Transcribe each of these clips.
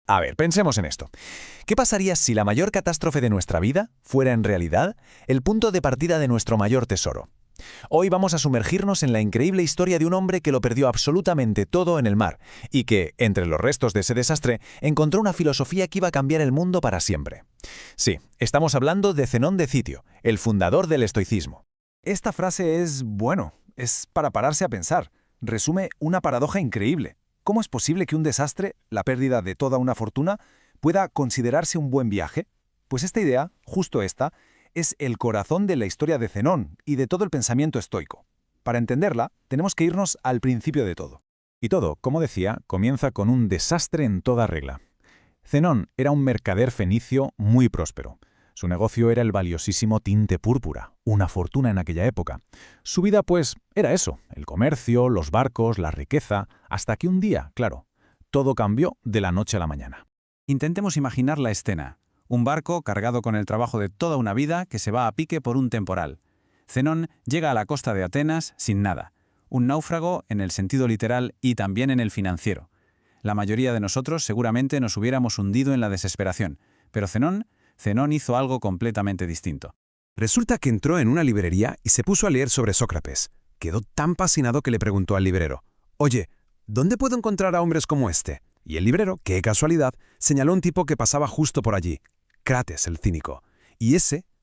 A ver, pensemos en esto. ¿Qué pasaría si la mayor catástrofe de nuestra vida fuera en realidad el punto de partida de nuestro mayor tesoro? Hoy vamos a sumergirnos en la increíble historia de un hombre que lo perdió absolutamente todo en el mar y que, entre los restos de ese desastre, encontró una filosofía que iba a cambiar el mundo para siempre. Sí, estamos hablando de Zenón de Citio, el fundador del estoicismo. Esta frase es para pararse a pensar. Resume una paradoja increíble. ¿Cómo es posible que un desastre, la pérdida de toda una fortuna, pueda considerarse un buen viaje? Pues esta idea, justo esta, es el corazón de la historia de Zenón y de todo el pensamiento estoico. Para entenderla, tenemos que irnos al principio de todo. Y todo, como decía, comienza con un desastre en toda regla. Zenón era un mercader fenicio muy próspero. Su negocio era el valiosísimo tinte púrpura, una fortuna en aquella época. Su vida, pues, era eso, el comercio, los barcos, la riqueza, hasta que un día, claro, todo cambió de la noche a la mañana. Intentemos imaginar la escena. Un barco cargado con el trabajo de toda una vida que se va a pique por un temporal. Zenón llega a la costa de Atenas sin nada. Un náufrago en el sentido literal y también en el financiero. La mayoría de nosotros seguramente nos hubiéramos hundido en la desesperación, pero Zenón hizo algo completamente distinto. Resulta que entró en una librería y se puso a leer sobre Sócrates. Quedó tan fascinado que le preguntó al librero: «Oye, ¿dónde puedo encontrar a hombres como este?». Y el librero, qué casualidad, señaló un tipo que pasaba justo por allí, Crates el cínico. Y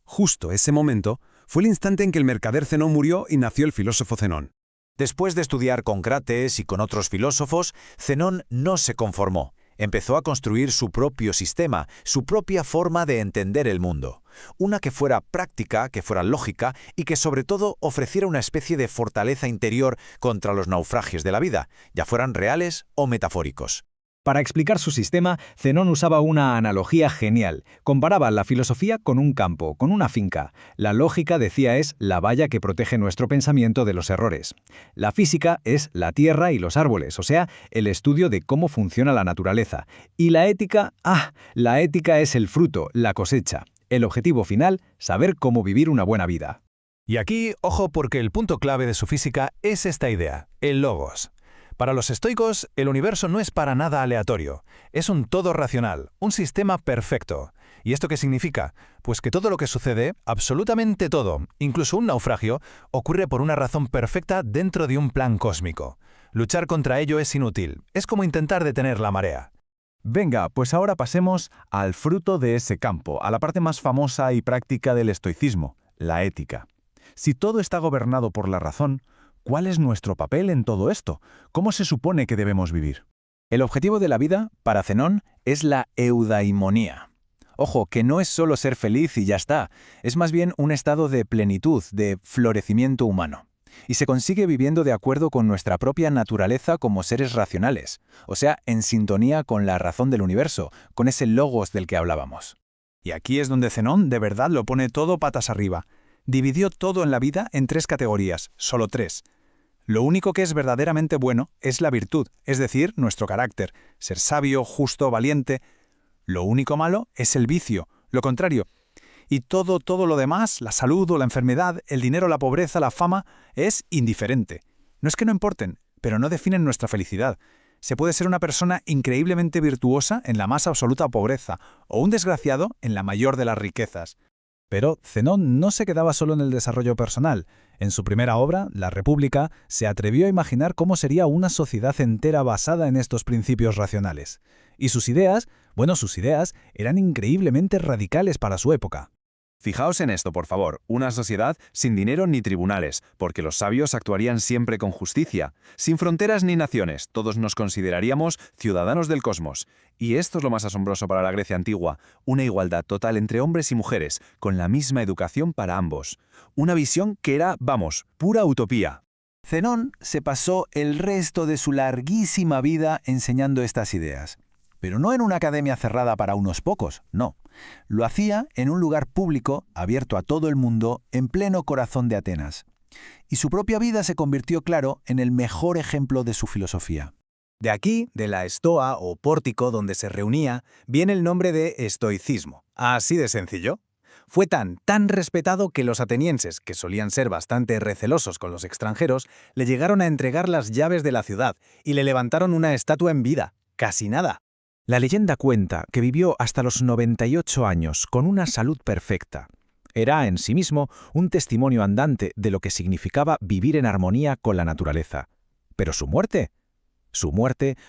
justo ese momento, fue el instante en que el mercader Zenón murió y nació el filósofo Zenón. Después de estudiar con Crates y con otros filósofos, Zenón no se conformó. Empezó a construir su propio sistema, su propia forma de entender el mundo. Una que fuera práctica, que fuera lógica y que sobre todo ofreciera una especie de fortaleza interior contra los naufragios de la vida, ya fueran reales o metafóricos. Para explicar su sistema, Zenón usaba una analogía genial. Comparaba la filosofía con un campo, con una finca. La lógica, decía, es la valla que protege nuestro pensamiento de los errores. La física es la tierra y los árboles, o sea, el estudio de cómo funciona la naturaleza. Y la ética, la ética es el fruto, la cosecha. El objetivo final, saber cómo vivir una buena vida. Y aquí, ojo, porque el punto clave de su física es esta idea, el logos. Para los estoicos, el universo no es para nada aleatorio, es un todo racional, un sistema perfecto. ¿Y esto qué significa? Pues que todo lo que sucede, absolutamente todo, incluso un naufragio, ocurre por una razón perfecta dentro de un plan cósmico. Luchar contra ello es inútil, es como intentar detener la marea. Venga, pues ahora pasemos al fruto de ese campo, a la parte más famosa y práctica del estoicismo, la ética. Si todo está gobernado por la razón, ¿cuál es nuestro papel en todo esto? ¿Cómo se supone que debemos vivir? El objetivo de la vida, para Zenón, es la eudaimonía. Ojo, que no es solo ser feliz y ya está, es más bien un estado de plenitud, de florecimiento humano. Y se consigue viviendo de acuerdo con nuestra propia naturaleza como seres racionales, o sea, en sintonía con la razón del universo, con ese logos del que hablábamos. Y aquí es donde Zenón de verdad lo pone todo patas arriba. Dividió todo en la vida en 3 categorías, solo 3. Lo único que es verdaderamente bueno es la virtud, es decir, nuestro carácter, ser sabio, justo, valiente. Lo único malo es el vicio, lo contrario. Y todo lo demás, la salud o la enfermedad, el dinero, la pobreza, la fama, es indiferente. No es que no importen, pero no definen nuestra felicidad. Se puede ser una persona increíblemente virtuosa en la más absoluta pobreza, o un desgraciado en la mayor de las riquezas. Pero Zenón no se quedaba solo en el desarrollo personal. En su primera obra, La República, se atrevió a imaginar cómo sería una sociedad entera basada en estos principios racionales. Y sus ideas eran increíblemente radicales para su época. Fijaos en esto, por favor, una sociedad sin dinero ni tribunales, porque los sabios actuarían siempre con justicia. Sin fronteras ni naciones, todos nos consideraríamos ciudadanos del cosmos. Y esto es lo más asombroso para la Grecia antigua, una igualdad total entre hombres y mujeres, con la misma educación para ambos. Una visión que era, pura utopía. Zenón se pasó el resto de su larguísima vida enseñando estas ideas. Pero no en una academia cerrada para unos pocos, no. Lo hacía en un lugar público, abierto a todo el mundo, en pleno corazón de Atenas. Y su propia vida se convirtió, claro, en el mejor ejemplo de su filosofía. De aquí, de la estoa o pórtico donde se reunía, viene el nombre de estoicismo. Así de sencillo. Fue tan respetado que los atenienses, que solían ser bastante recelosos con los extranjeros, le llegaron a entregar las llaves de la ciudad y le levantaron una estatua en vida. Casi nada. La leyenda cuenta que vivió hasta los 98 años con una salud perfecta. Era en sí mismo un testimonio andante de lo que significaba vivir en armonía con la naturaleza. Pero su muerte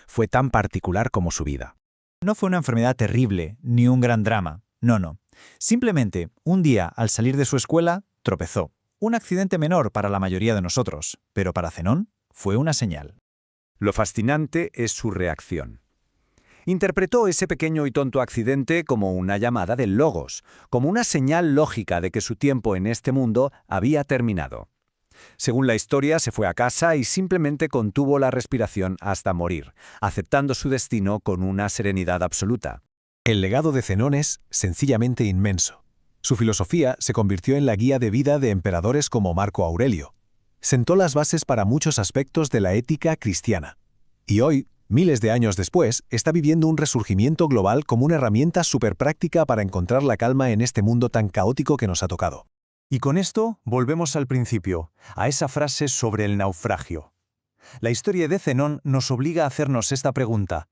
fue tan particular como su vida. No fue una enfermedad terrible, ni un gran drama. No. Simplemente, un día, al salir de su escuela, tropezó. Un accidente menor para la mayoría de nosotros, pero para Zenón fue una señal. Lo fascinante es su reacción. Interpretó ese pequeño y tonto accidente como una llamada del logos, como una señal lógica de que su tiempo en este mundo había terminado. Según la historia, se fue a casa y simplemente contuvo la respiración hasta morir, aceptando su destino con una serenidad absoluta. El legado de Zenón es sencillamente inmenso. Su filosofía se convirtió en la guía de vida de emperadores como Marco Aurelio. Sentó las bases para muchos aspectos de la ética cristiana. Y hoy, miles de años después, está viviendo un resurgimiento global como una herramienta superpráctica para encontrar la calma en este mundo tan caótico que nos ha tocado. Y con esto volvemos al principio, a esa frase sobre el naufragio. La historia de Zenón nos obliga a hacernos esta pregunta.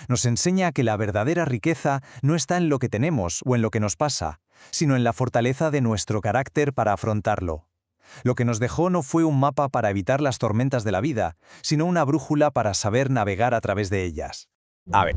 Nos enseña que la verdadera riqueza no está en lo que tenemos o en lo que nos pasa, sino en la fortaleza de nuestro carácter para afrontarlo. Lo que nos dejó no fue un mapa para evitar las tormentas de la vida, sino una brújula para saber navegar a través de ellas. A ver.